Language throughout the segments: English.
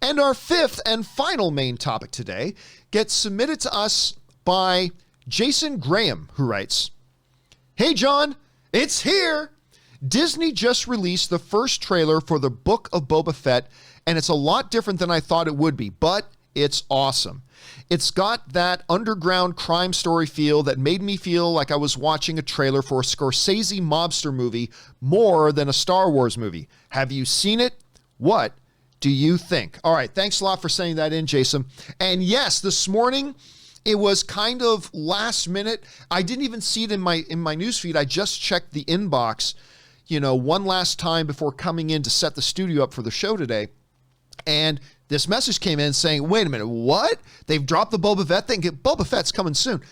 And our fifth and final main topic today gets submitted to us by Jason Graham, who writes, "Hey John, it's here! Disney just released the first trailer for the Book of Boba Fett, and it's a lot different than I thought it would be, but it's awesome. It's got that underground crime story feel that made me feel like I was watching a trailer for a Scorsese mobster movie more than a Star Wars movie. Have you seen it? What do you think?" All right, thanks a lot for sending that in, Jason. And yes, this morning, it was kind of last minute. I didn't even see it in my newsfeed. I just checked the inbox, one last time before coming in to set the studio up for the show today. And this message came in saying, wait a minute, what? They've dropped the Boba Fett thing? Boba Fett's coming soon.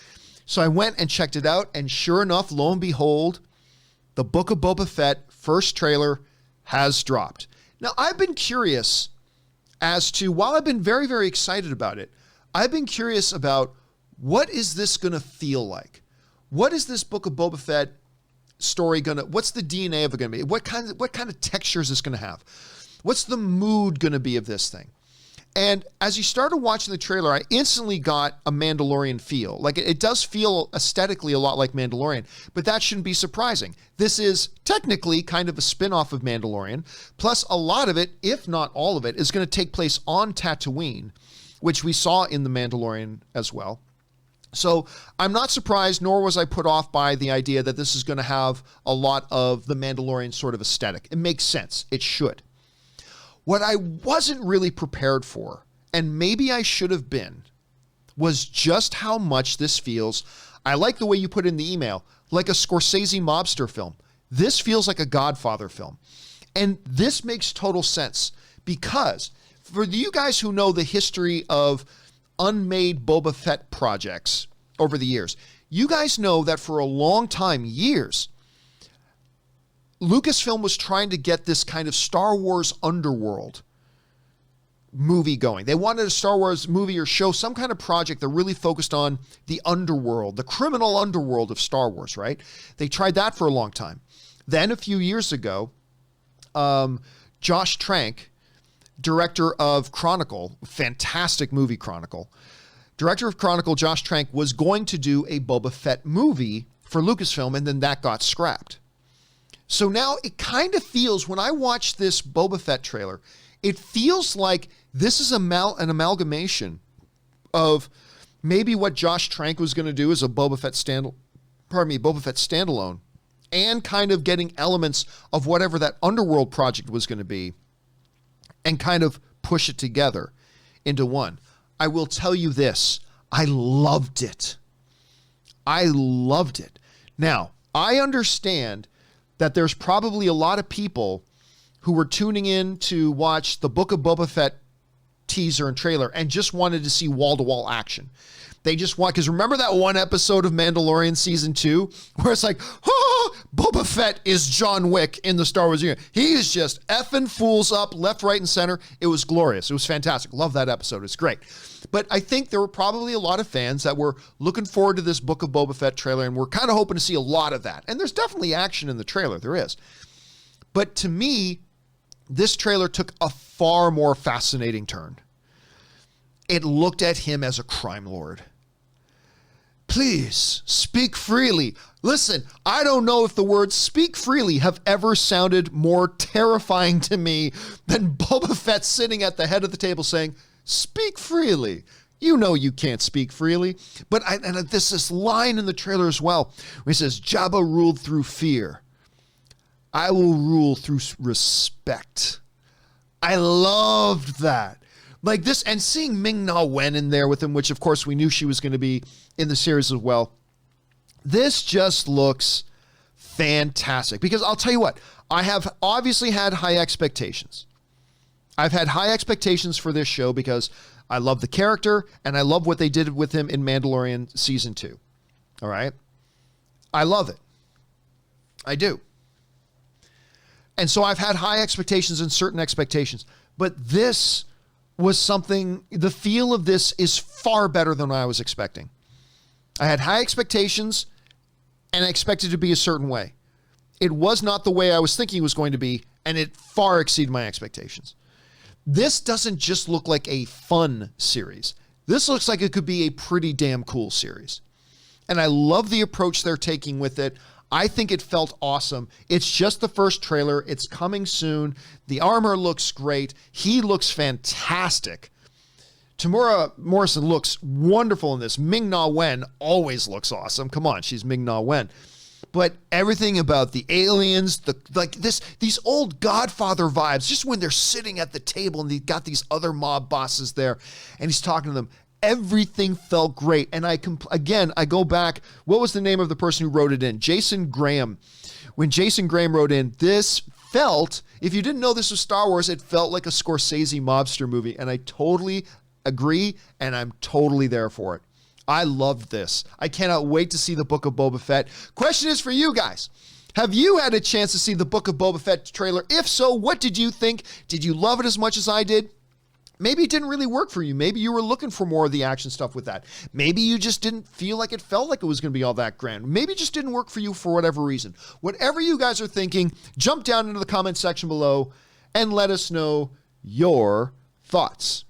So I went and checked it out, and sure enough, lo and behold, the Book of Boba Fett first trailer has dropped. Now, I've been curious as to, while I've been very, very excited about it, I've been curious about what is this going to feel like? What is this Book of Boba Fett story what's the DNA of it going to be? What kind of texture is this going to have? What's the mood going to be of this thing? And as you started watching the trailer, I instantly got a Mandalorian feel. Like it does feel aesthetically a lot like Mandalorian, but that shouldn't be surprising. This is technically kind of a spin-off of Mandalorian, plus a lot of it, if not all of it, is going to take place on Tatooine, which we saw in The Mandalorian as well. So I'm not surprised, nor was I put off by the idea that this is going to have a lot of the Mandalorian sort of aesthetic. It makes sense. It should. What I wasn't really prepared for, and maybe I should have been, was just how much this feels. I like the way you put in the email, like a Scorsese mobster film. This feels like a Godfather film. And this makes total sense because for you guys who know the history of unmade Boba Fett projects over the years, you guys know that for a long time, years, Lucasfilm was trying to get this kind of Star Wars underworld movie going. They wanted a Star Wars movie or show, some kind of project that really focused on the underworld, the criminal underworld of Star Wars, right? They tried that for a long time. Then a few years ago, Josh Trank, director of Chronicle, fantastic movie Chronicle, director of Chronicle, Josh Trank, was going to do a Boba Fett movie for Lucasfilm, and then that got scrapped. So now it kind of feels, when I watch this Boba Fett trailer, it feels like this is an amalgamation of maybe what Josh Trank was going to do as a Boba Fett standalone, and kind of getting elements of whatever that underworld project was going to be and kind of push it together into one. I will tell you this, I loved it. I loved it. Now, I understand that there's probably a lot of people who were tuning in to watch the Book of Boba Fett teaser and trailer and just wanted to see wall-to-wall action. They just want, because remember that one episode of Mandalorian season 2 where it's like, oh, Boba Fett is John Wick in the Star Wars universe. He is just effing fools up left, right, and center. It was glorious. It was fantastic. Love that episode. It's great. But I think there were probably a lot of fans that were looking forward to this Book of Boba Fett trailer, and we're kind of hoping to see a lot of that. And there's definitely action in the trailer. There is. But to me, this trailer took a far more fascinating turn. It looked at him as a crime lord. Please speak freely. Listen, I don't know if the words speak freely have ever sounded more terrifying to me than Boba Fett sitting at the head of the table saying, speak freely. You know you can't speak freely. But there's this line in the trailer as well where he says, Jabba ruled through fear. I will rule through respect. I loved that. Like this, and seeing Ming-Na Wen in there with him, which of course we knew she was going to be in the series as well. This just looks fantastic because I'll tell you what, I have obviously had high expectations. I've had high expectations for this show because I love the character and I love what they did with him in Mandalorian season 2. All right. I love it. I do. And so I've had high expectations and certain expectations, but this was something, the feel of this is far better than I was expecting. I had high expectations and I expected it to be a certain way. It was not the way I was thinking it was going to be, and it far exceeded my expectations. this doesn't just look like a fun series. This looks like it could be a pretty damn cool series. And I love the approach they're taking with it. I think it felt awesome. It's just the first trailer. It's coming soon. The armor looks great. He looks fantastic. Tamora Morrison looks wonderful in this. Ming-Na Wen always looks awesome. Come on, she's Ming-Na Wen. But everything about the aliens, these old Godfather vibes, just when they're sitting at the table and they've got these other mob bosses there and he's talking to them, everything felt great. And I go back, what was the name of the person who wrote it in? Jason Graham. When Jason Graham wrote in, this felt, if you didn't know this was Star Wars, it felt like a Scorsese mobster movie. And I totally agree, and I'm totally there for it. I loved this. I cannot wait to see the Book of Boba Fett. Question is for you guys. Have you had a chance to see the Book of Boba Fett trailer? If so, what did you think? Did you love it as much as I did? Maybe it didn't really work for you. Maybe you were looking for more of the action stuff with that. Maybe you just didn't feel like it felt like it was going to be all that grand. Maybe it just didn't work for you for whatever reason. Whatever you guys are thinking, jump down into the comment section below and let us know your thoughts.